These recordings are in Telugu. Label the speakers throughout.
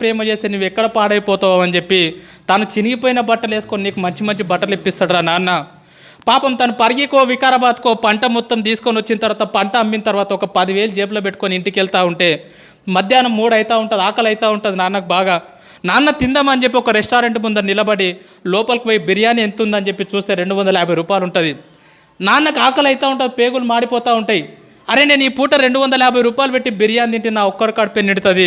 Speaker 1: ప్రేమ చేస్తే నువ్వు ఎక్కడ పాడైపోతావు అని చెప్పి తను చినిగిపోయిన బట్టలు వేసుకొని నీకు మంచి మంచి బట్టలు ఇప్పిస్తాడు నాన్న. పాపం తను పరిగికో వికారాబాద్కో పంట మొత్తం తీసుకొని వచ్చిన తర్వాత పంట అమ్మిన తర్వాత ఒక 10,000 జేబులో పెట్టుకొని ఇంటికి వెళ్తూ ఉంటే మధ్యాహ్నం 3 అవుతూ ఉంటుంది, ఆకలి అవుతూ ఉంటుంది నాన్నకు బాగా. నాన్న తిందామని చెప్పి ఒక రెస్టారెంట్ ముందర నిలబడి లోపలికి పోయి బిర్యానీ ఎంత ఉందని చెప్పి చూస్తే 250 రూపాయలు ఉంటుంది. నాన్నకు ఆకలి అవుతూ ఉంటుంది, పేగులు మాడిపోతూ ఉంటాయి. అరే నేను ఈ పూట 250 రూపాయలు పెట్టి బిర్యానీ తింటే నా ఒక్కరి కడుపు నిండుతుంది,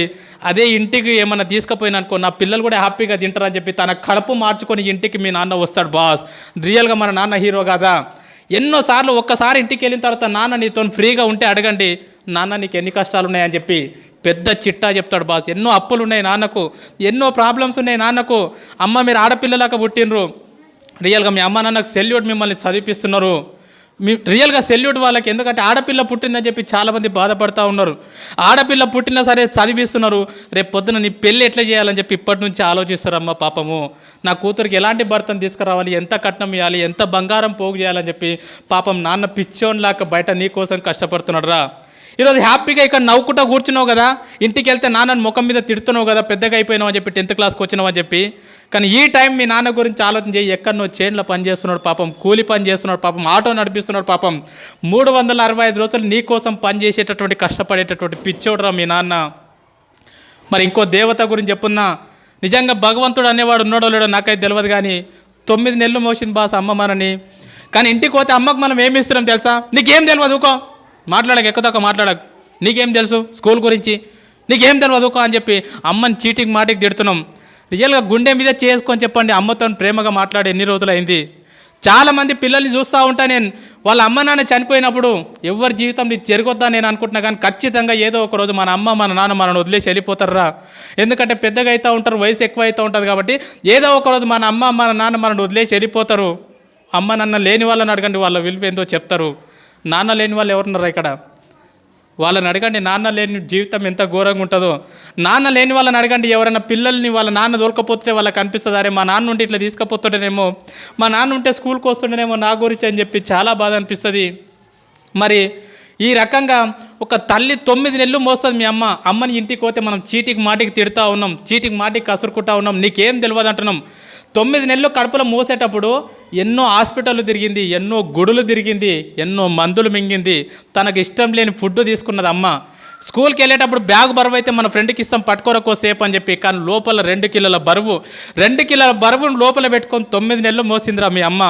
Speaker 1: అదే ఇంటికి ఏమన్నా తీసుకుపోయినా అనుకో నా పిల్లలు కూడా హ్యాపీగా తింటారని చెప్పి తన కడుపు మార్చుకొని ఇంటికి మీ నాన్న వస్తాడు బాస్. రియల్గా మన నాన్న హీరో కదా. ఎన్నోసార్లు ఒక్కసారి ఇంటికి వెళ్ళిన తర్వాత నాన్న నీతో ఫ్రీగా ఉంటే అడగండి, నాన్న నీకు ఎన్ని కష్టాలు ఉన్నాయని చెప్పి పెద్ద చిట్టా చెప్తాడు బాస్. ఎన్నో అప్పులు ఉన్నాయి నాన్నకు, ఎన్నో ప్రాబ్లమ్స్ ఉన్నాయి నాన్నకు. అమ్మ మీరు ఆడపిల్లలాగా పుట్టినరు, రియల్గా మీ అమ్మ నాన్నకు సెల్యూట్, మిమ్మల్ని చదివిపిస్తున్నారు. రియల్గా సెల్యూట్ వాళ్ళకి. ఎందుకంటే ఆడపిల్ల పుట్టిందని చెప్పి చాలామంది బాధపడుతూ ఉన్నారు. ఆడపిల్ల పుట్టినా సరే చదివిస్తున్నారు, రేపు పొద్దున నీ పెళ్ళి ఎట్లా చేయాలని చెప్పి ఇప్పటి నుంచి ఆలోచిస్తారమ్మ. పాపము నా కూతురికి ఎలాంటి భర్తను తీసుకురావాలి, ఎంత కట్నం ఇవ్వాలి, ఎంత బంగారం పోగు చేయాలని చెప్పి పాపం నాన్న పిచ్చోన్లాగా బయట నీ కోసం కష్టపడుతున్నాడు రా. ఈరోజు హ్యాపీగా ఇక్కడ నవ్వుకుంటూ కూర్చున్నావు కదా, ఇంటికి వెళ్తే నాన్నని ముఖం మీద తిడుతున్నావు కదా, పెద్దగా అయిపోయినావు అని చెప్పి 10th క్లాస్కి వచ్చినావు అని చెప్పి. కానీ ఈ టైం మీ నాన్న గురించి ఆలోచన చేయి. ఎక్కడనో చేన్లో పని చేస్తున్నాడు పాపం, కూలి పని చేస్తున్నాడు పాపం, ఆటో నడిపిస్తున్నాడు పాపం. 365 రోజులు నీ కోసం పని చేసేటటువంటి కష్టపడేటటువంటి పిచ్చోడురా మీ నాన్న. మరి ఇంకో దేవత గురించి చెప్పున్నా, నిజంగా భగవంతుడు అనేవాడు ఉన్నాడో లేడో నాకైతే తెలియదు, కానీ 9 నెలలు మోసింది బాస్ అమ్మ మనని. కానీ ఇంటికి పోతే అమ్మకు మనం ఏమి ఇస్తున్నాం తెలుసా? నీకేం తెలియదు ఊకో, మాట్లాడక ఎక్కువ మాట్లాడక, నీకేం తెలుసు స్కూల్ గురించి, నీకేం తెలియదు ఊకో అని చెప్పి అమ్మని చీటికి మాటికి తిడుతున్నాం. రియల్గా గుండె మీద చేసుకొని చెప్పండి, అమ్మతో ప్రేమగా మాట్లాడి ఎన్ని రోజులు అయింది. చాలామంది పిల్లల్ని చూస్తూ ఉంటా నేను, వాళ్ళ అమ్మ నాన్న చనిపోయినప్పుడు ఎవరి జీవితం ఇది జరగొద్దా నేను అనుకుంటున్నా, కానీ ఖచ్చితంగా ఏదో ఒక రోజు మన అమ్మ మన నాన్న మనల్ని వదిలేసి వెళ్ళిపోతారా. ఎందుకంటే పెద్దగా అవుతూ ఉంటారు, వయసు ఎక్కువ అవుతూ ఉంటుంది కాబట్టి ఏదో ఒక రోజు మన అమ్మ మన నాన్న మనల్ని వదిలేసి వెళ్ళిపోతారు. అమ్మ నాన్న లేని వాళ్ళని అడగండి, వాళ్ళ విలువ ఏందో చెప్తారు. నాన్న లేని వాళ్ళు ఎవరున్నారా ఇక్కడ, వాళ్ళని అడగండి నాన్న లేని జీవితం ఎంత ఘోరంగా ఉంటుందో. నాన్న లేని వాళ్ళని అడగండి, ఎవరైనా పిల్లల్ని వాళ్ళ నాన్న దొరకపోతే వాళ్ళకి అనిపిస్తుంది, అరే మా నాన్న ఉంటే ఇట్లా తీసుకుపోతుండేనేమో, మా నాన్న ఉంటే స్కూల్కి వస్తుండేనేమో నా గురించి అని చెప్పి చాలా బాధ అనిపిస్తుంది. మరి ఈ రకంగా ఒక తల్లి 9 నెలలు మోస్తుంది మీ అమ్మని ఇంటికి పోతే మనం చీటికి మాటికి తిడుతూ ఉన్నాం, చీటికి మాటికి కసురుకుంటా ఉన్నాం, నీకేం తెలియదు అంటున్నాం. 9 నెలలు కడుపులో మోసేటప్పుడు ఎన్నో హాస్పిటళ్ళు తిరిగింది, ఎన్నో గుడులు తిరిగింది, ఎన్నో మందులు మింగింది, తనకు ఇష్టం లేని ఫుడ్ తీసుకున్నది అమ్మ. స్కూల్కి వెళ్ళేటప్పుడు బ్యాగ్ బరువు అయితే మన ఫ్రెండ్కి ఇస్తాం పట్టుకోరకో సేపు అని చెప్పి, కానీ లోపల 2 కిలోల బరువును లోపల పెట్టుకొని 9 నెలలు మోసిందిరా మీ అమ్మ.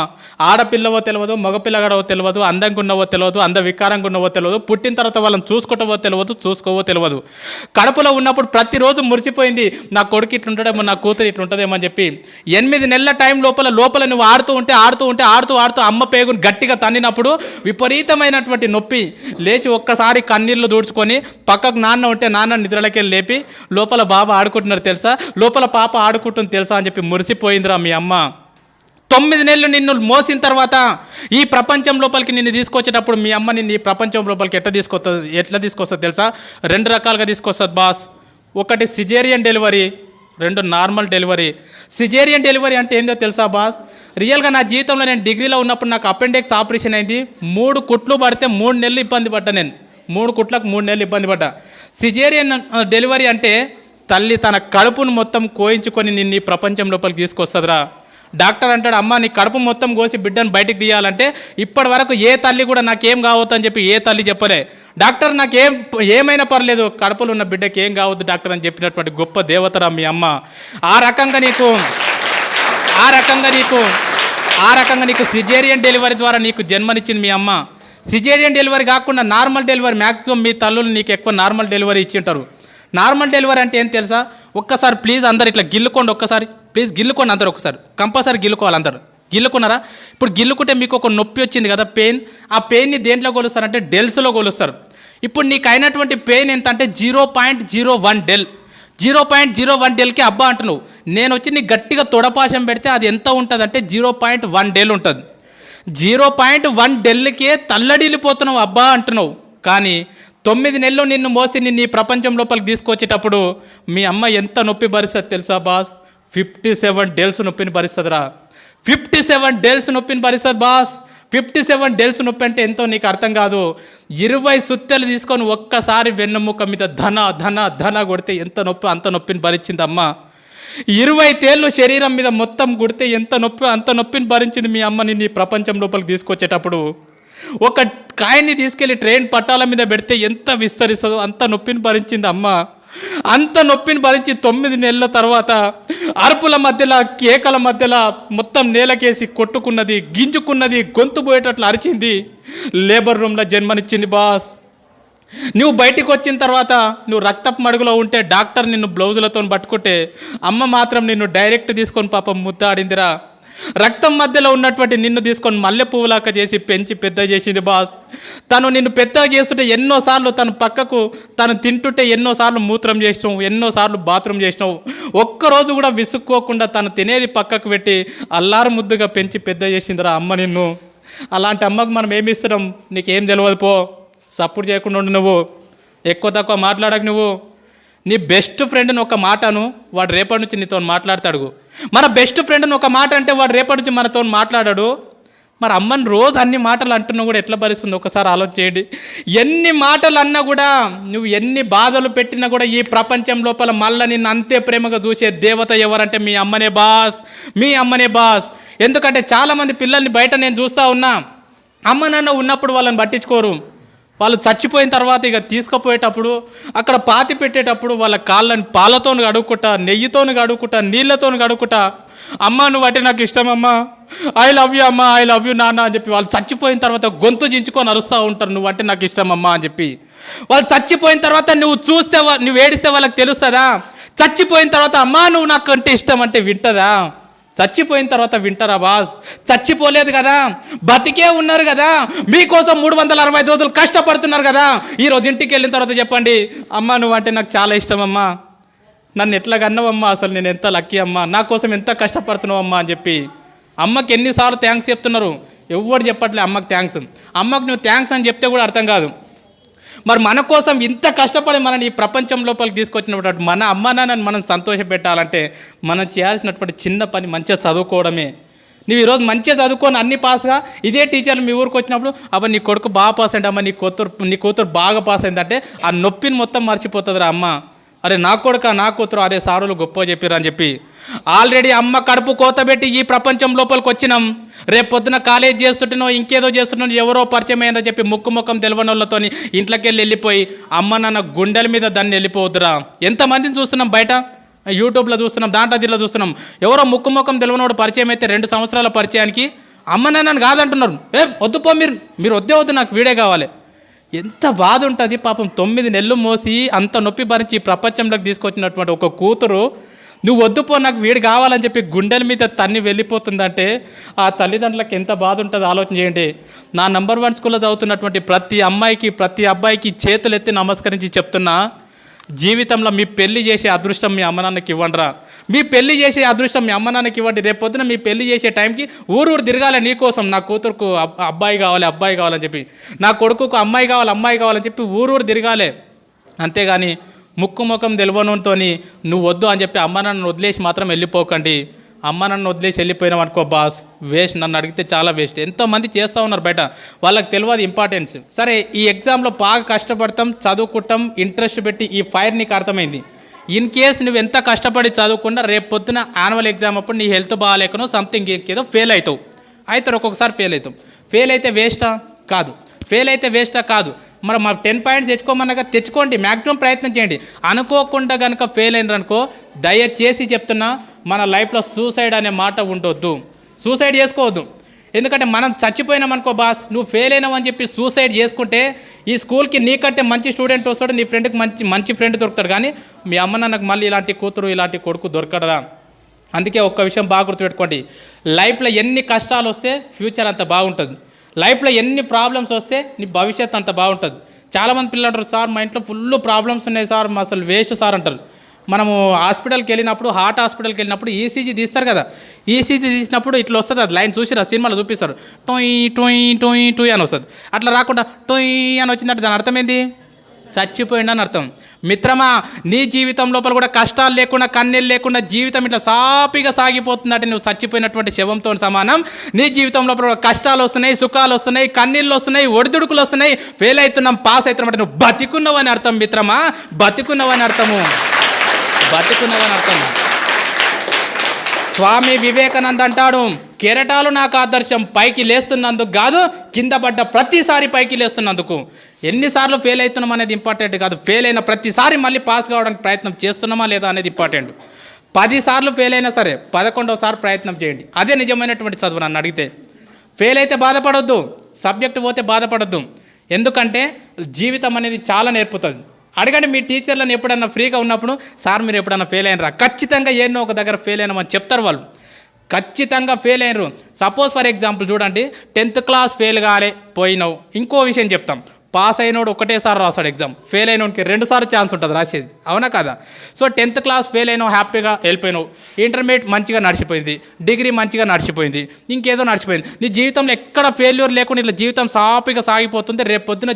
Speaker 1: ఆడపిల్లవో తెలియదు, మగపిల్లగాడవో తెలియదు, అందంగా ఉన్నవో తెలియదు, వికారంగా ఉన్నవో తెలియదు, పుట్టిన తర్వాత వాళ్ళని చూసుకుంటావో తెలియదు, చూసుకోవో తెలియదు. కడుపులో ఉన్నప్పుడు ప్రతిరోజు మురిసిపోయింది, నా కొడుకు ఇట్లుంటాడేమో, నా కూతురు ఇట్లుంటుందేమో అని చెప్పి. 8 నెలల టైం లోపల నువ్వు ఆడుతూ ఉంటే అమ్మ పేగును గట్టిగా తన్నినప్పుడు విపరీతమైనటువంటి నొప్పి. లేచి ఒక్కసారి కన్నీళ్ళు దూడ్చుకొని పక్కకు నాన్న ఉంటే నాన్న నిద్రలకెళ్ళి లేపి లోపల బాబా ఆడుకుంటున్నారు తెలుసా, లోపల పాప ఆడుకుంటుంది తెలుసా అని చెప్పి మురిసిపోయిందిరా మీ అమ్మ. 9 నెలలు నిన్ను మోసిన తర్వాత ఈ ప్రపంచం లోపలికి నిన్ను తీసుకొచ్చేటప్పుడు మీ అమ్మ నిన్ను ఈ ప్రపంచం లోపలికి ఎట్లా తీసుకొస్తుంది తెలుసా? 2 రకాలుగా తీసుకొస్తుంది బాస్. ఒకటి caesarean delivery, 2 normal delivery. Caesarean delivery అంటే ఏందో తెలుసా బాస్? రియల్గా నా జీవితంలో నేను డిగ్రీలో ఉన్నప్పుడు నాకు అపెండిక్స్ ఆపరేషన్ అయింది. 3 కుట్లు పడితే 3 నెలలు ఇబ్బంది పడ్డా నేను, 3 కుట్లకు 3 నెలలు ఇబ్బంది పడ్డా. సిజేరియన్ డెలివరీ అంటే తల్లి తన కడుపును మొత్తం కోయించుకొని నిన్ను ఈ ప్రపంచం లోపలికి తీసుకొస్తుందిరా. డాక్టర్ అంటాడు, అమ్మ నీ కడుపు మొత్తం కోసి బిడ్డను బయటికి తీయాలంటే ఇప్పటి వరకు ఏ తల్లి కూడా నాకేం కావద్దు అని చెప్పి ఏ తల్లి చెప్పలే. డాక్టర్ ఏమైనా పర్లేదు, కడుపులో ఉన్న బిడ్డకి ఏం కావద్దు డాక్టర్ అని చెప్పినటువంటి గొప్ప దేవతరా మీ అమ్మ. ఆ రకంగా నీకు సిజేరియన్ డెలివరీ ద్వారా నీకు జన్మనిచ్చింది మీ అమ్మ. సిజేరియన్ డెలివరీ కాకుండా నార్మల్ డెలివరీ, మ్యాక్సిమం మీ తల్లులు నీకు ఎక్కువ నార్మల్ డెలివరీ ఇచ్చింటారు. నార్మల్ డెలివరీ అంటే ఏం తెలుసా? ఒక్కసారి ప్లీజ్ అందరు ఇట్లా గిల్లుకోండి, ఒక్కసారి ప్లీజ్ గిల్లుకోండి అందరు, ఒకసారి కంపల్సరీ గిల్లుకోవాలి అందరు. గిల్లుకున్నారా? ఇప్పుడు గిల్లుకుంటే మీకు ఒక నొప్పి వచ్చింది కదా, పెయిన్. ఆ పెయిన్ని దేంట్లో కొలుస్తారంటే డెల్స్లో కొలుస్తారు. ఇప్పుడు నీకు అయినటువంటి పెయిన్ ఎంత అంటే 0.01 డెల్. 0.01 డెల్కి అబ్బా అంటున్నావు. నేను వచ్చి నీకు గట్టిగా తొడపాశం పెడితే అది ఎంత ఉంటుంది అంటే 0.1 డెల్ ఉంటుంది. 0.1 డెల్కే తల్లడిల్లిపోతున్నావు అబ్బా అంటున్నావు. కానీ 9 నెలలు నిన్ను మోసి నిన్ను ఈ ప్రపంచం లోపలికి తీసుకొచ్చేటప్పుడు మీ అమ్మ ఎంత నొప్పి భరిస్తుంది తెలుసా బాస్? 57 డేల్స్ నొప్పిని భరిస్తుందిరా. 57 డేల్స్ నొప్పిని భరిస్తుంది బాస్. 57 డేల్స్ నొప్పి అంటే ఎంతో నీకు అర్థం కాదు. 20 సుత్తెలు తీసుకొని ఒక్కసారి వెన్నెముక మీద ధన ధన ధన కొడితే ఎంత నొప్పి, అంత నొప్పిని భరించింది అమ్మ. 20 తేళ్ళు శరీరం మీద మొత్తం కొడితే ఎంత నొప్పి, అంత నొప్పిని భరించింది మీ అమ్మని నీ ప్రపంచం లోపలికి తీసుకొచ్చేటప్పుడు. ఒక కాయన్ని తీసుకెళ్ళి ట్రైన్ పట్టాల మీద పెడితే ఎంత విస్తరిస్తుందో అంత నొప్పిని భరించింది అమ్మ. అంత నొప్పిని భరించి 9 నెలల తర్వాత అరుపుల మధ్యలో, కేకల మధ్యలో మొత్తం నేలకేసి కొట్టుకున్నది, గింజుకున్నది, గొంతు పోయేటట్లు అరిచింది. లేబర్ రూమ్లో జన్మనిచ్చింది బాస్. నువ్వు బయటికి వచ్చిన తర్వాత నువ్వు రక్తపు మడుగులో ఉంటే డాక్టర్ నిన్ను బ్లౌజులతో పట్టుకుంటే అమ్మ మాత్రం నిన్ను డైరెక్ట్ తీసుకొని పాపం ముద్దాడిందిరా. రక్తం మధ్యలో ఉన్నటువంటి నిన్ను తీసుకొని మల్లె పువ్వులాక చేసి పెంచి పెద్ద చేసింది బాస్. తను నిన్ను పెద్దగా చేస్తుంటే ఎన్నోసార్లు తను పక్కకు తను తింటుంటే ఎన్నోసార్లు మూత్రం చేసినావు, ఎన్నోసార్లు బాత్రూమ్ చేసినావు. ఒక్కరోజు కూడా విసుక్కోకుండా తను తినేది పక్కకు పెట్టి అల్లారు ముద్దుగా పెంచి పెద్ద చేసిందిరా అమ్మ నిన్ను. అలాంటి అమ్మకు మనం ఏమి ఇస్తున్నాం? నీకేం తెలియదు పో. సపోర్ట్ చేయకుండా ఉండు. నువ్వు ఎక్కువ తక్కువ మాట్లాడకు. నువ్వు నీ బెస్ట్ ఫ్రెండ్ని ఒక మాటను వాడు రేపటి నుంచి నీతో మాట్లాడతాడు. మన బెస్ట్ ఫ్రెండ్ని ఒక మాట అంటే వాడు రేపటి నుంచి మనతో మాట్లాడాడు. మరి అమ్మని రోజు అన్ని మాటలు అంటున్నా కూడా ఎట్లా భరిస్తుంది ఒకసారి ఆలోచన చేయండి. ఎన్ని మాటలు అన్నా కూడా, నువ్వు ఎన్ని బాధలు పెట్టినా కూడా ఈ ప్రపంచం లోపల మళ్ళీ నిన్ను అంతే ప్రేమగా చూసే దేవత ఎవరంటే మీ అమ్మనే బాస్, మీ అమ్మనే బాస్. ఎందుకంటే చాలామంది పిల్లల్ని బయట నేను చూస్తూ ఉన్నా, అమ్మ నాన్న ఉన్నప్పుడు వాళ్ళని పట్టించుకోరు. వాళ్ళు చచ్చిపోయిన తర్వాత ఇక తీసుకుపోయేటప్పుడు అక్కడ పాతి పెట్టేటప్పుడు వాళ్ళ కాళ్ళని పాలతో కడుక్కుంటా, నెయ్యితో కడుక్కుంటా, నీళ్ళతో కడుక్కుంటా, అమ్మ నువ్వు అంటే నాకు ఇష్టం అమ్మ, ఐ లవ్ యూ అమ్మ, ఐ లవ్ యూ నాన్న అని చెప్పి వాళ్ళు చచ్చిపోయిన తర్వాత గొంతు చించుకొని అరుస్తూ ఉంటారు, నువ్వు అంటే నాకు ఇష్టం అమ్మ అని చెప్పి. వాళ్ళు చచ్చిపోయిన తర్వాత నువ్వు చూస్తే, నువ్వు ఏడిస్తే వాళ్ళకి తెలుస్తుందా? చచ్చిపోయిన తర్వాత అమ్మ నువ్వు నాకు అంటే ఇష్టం అంటే వింటదా? చచ్చిపోయిన తర్వాత వింటారా బాస్? చచ్చిపోలేదు కదా, బతికే ఉన్నారు కదా, మీకోసం 365 రోజులు కష్టపడుతున్నారు కదా. ఈరోజు ఇంటికి వెళ్ళిన తర్వాత చెప్పండి, అమ్మ నువ్వు అంటే నాకు చాలా ఇష్టం అమ్మా, నన్ను ఎట్లా కన్నావమ్మా, అసలు నేను ఎంత లక్కీ అమ్మా, నా కోసం ఎంత కష్టపడుతున్నావు అమ్మా అని చెప్పి. అమ్మకి ఎన్నిసార్లు థ్యాంక్స్ చెప్తున్నారు, ఎవరు చెప్పట్లే అమ్మకి థ్యాంక్స్. అమ్మకు నువ్వు థ్యాంక్స్ అని చెప్తే కూడా అర్థం కాదు. మరి మన కోసం ఇంత కష్టపడి మనని ఈ ప్రపంచం లోపలికి తీసుకొచ్చినటువంటి మన అమ్మ నాన్నని మనం సంతోషపెట్టాలంటే మనం చేయాల్సినటువంటి చిన్న పని మంచిగా చదువుకోవడమే. నువ్వు ఈరోజు మంచిగా చదువుకొని అన్ని పాస్గా ఇదే టీచర్లు మీ ఊరికి వచ్చినప్పుడు అబ్బా నీ కొడుకు బాగా పాస్ అయింది అమ్మ, నీ కూతురు బాగా పాస్ అయిందంటే ఆ నొప్పిని మొత్తం మర్చిపోతుందిరా అమ్మ. అరే నా కొడుక నా కూతురు, అరే సారులు గొప్ప చెప్పారు అని చెప్పి. ఆల్రెడీ అమ్మ కడుపు కోతబెట్టి ఈ ప్రపంచం లోపలికి వచ్చినాం. రేపు పొద్దున కాలేజ్ చేస్తుంటేనో ఇంకేదో చేస్తుంటేనో ఎవరో పరిచయం అయ్యారని చెప్పి ముఖం తెలియని వాళ్ళతో ఇంట్లోకి వెళ్ళిపోయి అమ్మ నాన్న గుండెల మీద దాన్ని వెళ్ళిపోవద్దురా. ఎంతమందిని చూస్తున్నాం బయట, యూట్యూబ్లో చూస్తున్నాం, దాంట్లో దీంట్లో చూస్తున్నాం. ఎవరో ముఖం తెలియనోడు పరిచయం అయితే 2 సంవత్సరాల పరిచయానికి అమ్మ నాన్నని కాదంటున్నారు. వద్దుపో, మీరు వద్దు, నాకు వీడే కావాలి. ఎంత బాధ ఉంటుంది పాపం. 9 నెలలు మోసి అంత నొప్పి భరించి ఈ ప్రపంచంలోకి తీసుకొచ్చినటువంటి ఒక కూతురు నువ్వు వద్దుపో నాకు వీడు కావాలని చెప్పి గుండెల మీద తన్ని వెళ్ళిపోతుందంటే ఆ తల్లిదండ్రులకు ఎంత బాధ ఉంటుందో ఆలోచన చేయండి. నా నంబర్ 1 స్కూల్లో చదువుతున్నటువంటి ప్రతి అమ్మాయికి ప్రతి అబ్బాయికి చేతులు ఎత్తి నమస్కరించి చెప్తున్నా, జీవితంలో మీ పెళ్లి చేసే అదృష్టం మీ అమ్మ నాన్నకి ఇవ్వండిరా. మీ పెళ్లి చేసే అదృష్టం మీ అమ్మ నాన్నకి ఇవ్వండి. రేపు పొద్దున మీ పెళ్లి చేసే టైంకి ఊరు తిరగాలి నీకోసం, నా కూతురుకు అబ్బాయి కావాలని చెప్పి, నా కొడుకుకు అమ్మాయి కావాలని చెప్పి ఊరు తిరగాలి. అంతేగాని ముఖం తెలియనుతో నువ్వు వద్దు అని చెప్పి అమ్మ నాన్నను వదిలేసి మాత్రం వెళ్ళిపోకండి. అమ్మ నన్ను వదిలేసి వెళ్ళిపోయినాం అనుకో బాస్, వేస్ట్. నన్ను అడిగితే చాలా వేస్ట్. ఎంతోమంది చేస్తూ ఉన్నారు బయట, వాళ్ళకి తెలియదు ఇంపార్టెన్స్. సరే ఈ ఎగ్జామ్లో బాగా కష్టపడతాం, చదువుకుంటాం, ఇంట్రెస్ట్ పెట్టి ఈ ఫైర్ నీకు అర్థమైంది. ఇన్ కేస్ నువ్వు ఎంత కష్టపడి చదువుకున్నా రేపు పొద్దున యాన్యువల్ ఎగ్జామ్ అప్పుడు నీ హెల్త్ బాగాలేకనో సంథింగ్ ఏదో ఫెయిల్ అవుతావు. ఒక్కొక్కసారి ఫెయిల్ అవుతాం. ఫెయిల్ అయితే వేస్టా? కాదు. మరి మా 10 పాయింట్స్ తెచ్చుకోమన్నాక తెచ్చుకోండి, మ్యాక్సిమం ప్రయత్నం చేయండి. అనుకోకుండా కనుక ఫెయిల్ అయినారనుకో, దయచేసి చెప్తున్నా, మన లైఫ్లో సూసైడ్ అనే మాట ఉండొద్దు. సూసైడ్ చేసుకోవద్దు. ఎందుకంటే మనం చచ్చిపోయినాం అనుకో బాస్, నువ్వు ఫెయిల్ అయినావు అని చెప్పి సూసైడ్ చేసుకుంటే ఈ స్కూల్కి నీకంటే మంచి స్టూడెంట్ వస్తాడు, నీ ఫ్రెండ్కి మంచి ఫ్రెండ్ దొరుకుతాడు, కానీ మీ అమ్మ నాన్నకు మళ్ళీ ఇలాంటి కూతురు ఇలాంటి కొడుకు దొరకడరా. అందుకే ఒక్క విషయం బాగా గుర్తుపెట్టుకోండి, లైఫ్లో ఎన్ని కష్టాలు వస్తే ఫ్యూచర్ అంత బాగుంటుంది, లైఫ్లో ఎన్ని ప్రాబ్లమ్స్ వస్తే నీ భవిష్యత్ అంత బాగుంటుంది. చాలామంది పిల్లలు అంటారు, సార్ మా ఇంట్లో ఫుల్ ప్రాబ్లమ్స్ ఉన్నాయి సార్, అసలు వేస్ట్ సార్ అంటారు. మనము హాస్పిటల్కి వెళ్ళినప్పుడు, హార్ట్ హాస్పిటల్కి వెళ్ళినప్పుడు ఈసీజీ తీస్తారు కదా, ఈసీజీ తీసినప్పుడు ఇట్లా వస్తుంది, అది లైన్ చూసిరా, సినిమాలో చూపిస్తారు, టొయ్ టొయ్ టొయ్ టొయ్ అని వస్తుంది. అట్లా రాకుండా టొయ్ అని వచ్చిందంటే దాని అర్థం ఏంది? చచ్చిపోయిండని అర్థం. మిత్రమా, నీ జీవితం లోపల కూడా కష్టాలు లేకుండా కన్నీళ్ళు లేకుండా జీవితం ఇట్లా సాపిగా సాగిపోతుందంటే నువ్వు చచ్చిపోయినటువంటి శవంతో సమానం. నీ జీవితం లోపల కూడా కష్టాలు వస్తున్నాయి, సుఖాలు వస్తున్నాయి, కన్నీళ్ళు వస్తున్నాయి, ఒడిదుడుకులు వస్తున్నాయి, ఫెయిల్ అవుతున్నాం, పాస్ అవుతున్నాం అంటే నువ్వు బతికున్నావని అర్థం మిత్రమా, బతికున్నావని అర్థము, బతికున్నావని అర్థం. స్వామి వివేకానంద అంటాడు, కెరటాలు నాకు ఆదర్శం, పైకి లేస్తున్నందుకు కాదు, కింద పడ్డ ప్రతిసారి పైకి లేస్తున్నందుకు. ఎన్నిసార్లు ఫెయిల్ అవుతున్నాం అనేది ఇంపార్టెంట్ కాదు, ఫెయిల్ అయిన ప్రతిసారి మళ్ళీ పాస్ కావడానికి ప్రయత్నం చేస్తున్నామా లేదా అనేది ఇంపార్టెంట్. 10 సార్లు ఫెయిల్ అయినా సరే 11వ ప్రయత్నం చేయండి, అదే నిజమైనటువంటి చదువు. నన్ను అడిగితే ఫెయిల్ అయితే బాధపడొద్దు, సబ్జెక్ట్ పోతే బాధపడొద్దు, ఎందుకంటే జీవితం అనేది చాలా నేర్పుతుంది. అడగండి మీ టీచర్లను, ఎప్పుడన్నా ఫ్రీగా ఉన్నప్పుడు, సార్ మీరు ఎప్పుడన్నా ఫెయిల్ అయినరా? ఖచ్చితంగా ఏన్నో ఒక దగ్గర ఫెయిల్ అయినామని చెప్తారు వాళ్ళు, ఖచ్చితంగా ఫెయిల్ అయినరు. సపోజ్ ఫర్ ఎగ్జాంపుల్ చూడండి, 10th క్లాస్ ఫెయిల్ కాలే పోయినావు, ఇంకో విషయం చెప్తాం, పాస్ అయినోడు ఒకటేసారి రాస్తాడు ఎగ్జామ్, ఫెయిల్ అయినోడికి 2 సార్లు ఛాన్స్ ఉంటుంది రాసేది, అవునా కదా? సో 10th క్లాస్ ఫెయిల్ అయినావు, హ్యాపీగా వెళ్ళిపోయినావు, ఇంటర్మీడియట్ మంచిగా నడిచిపోయింది, డిగ్రీ మంచిగా నడిచిపోయింది, ఇంకేదో నడిచిపోయింది, నీ జీవితంలో ఎక్కడ ఫెయిల్యూర్ లేకుండా ఇట్లా జీవితం సాఫీగా సాగిపోతుంది. రేపు పొద్దున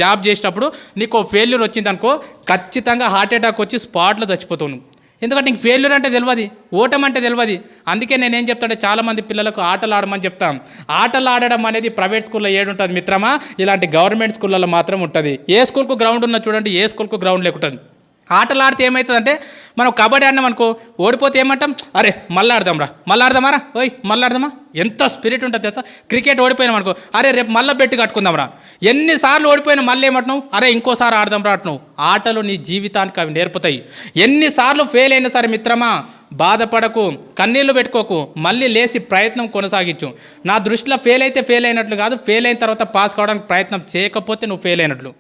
Speaker 1: జాబ్ చేసేటప్పుడు నీకు ఫెయిల్యూర్ వచ్చింది అనుకో, ఖచ్చితంగా హార్ట్ అటాక్ వచ్చి స్పాట్లో చచ్చిపోతావు. ఎందుకంటే నీకు ఫెయిల్యూర్ అంటే తెలియదు, ఓటమి అంటే తెలియదు. అందుకే నేనేం చెప్తానంటే చాలామంది పిల్లలకు ఆటలు ఆడమని చెప్తాం. ఆటలు ఆడడం అనేది ప్రైవేట్ స్కూల్లో ఏడుంటుంది మిత్రమా, ఇలాంటి గవర్నమెంట్ స్కూళ్ళలో మాత్రం ఉంటుంది. ఏ స్కూల్కు గ్రౌండ్ ఉన్నా చూడండి, ఏ స్కూల్కు గ్రౌండ్ లేకుంటుంది. ఆటలు ఆడితే ఏమవుతుందంటే, మనం కబడ్డీ ఆడినాం అనుకో, ఓడిపోతే ఏమంటాం, అరే మళ్ళీ ఆడదాంరా, మళ్ళీ ఆడదామారా, ఓయ్ మళ్ళీ ఆడదామా, ఎంత స్పిరిట్ ఉంటుంది తెలుసా. క్రికెట్ ఓడిపోయినాం అనుకో, అరే రేపు మళ్ళీ బెట్టు కట్టుకుందాంరా, ఎన్నిసార్లు ఓడిపోయినా మళ్ళీ ఏమంటున్నావు, అరే ఇంకోసారి ఆడదాంరా అంటున్నావు. ఆటలు నీ జీవితానికి అవి నేర్పుతాయి. ఎన్నిసార్లు ఫెయిల్ అయినా సరే మిత్రమా, బాధపడకు, కన్నీళ్లు పెట్టుకోకు, మళ్ళీ లేచి ప్రయత్నం కొనసాగించు. నా దృష్టిలో ఫెయిల్ అయితే ఫెయిల్ అయినట్లు కాదు, ఫెయిల్ అయిన తర్వాత పాస్ కావడానికి ప్రయత్నం చేయకపోతే నువ్వు ఫెయిల్ అయినట్లు.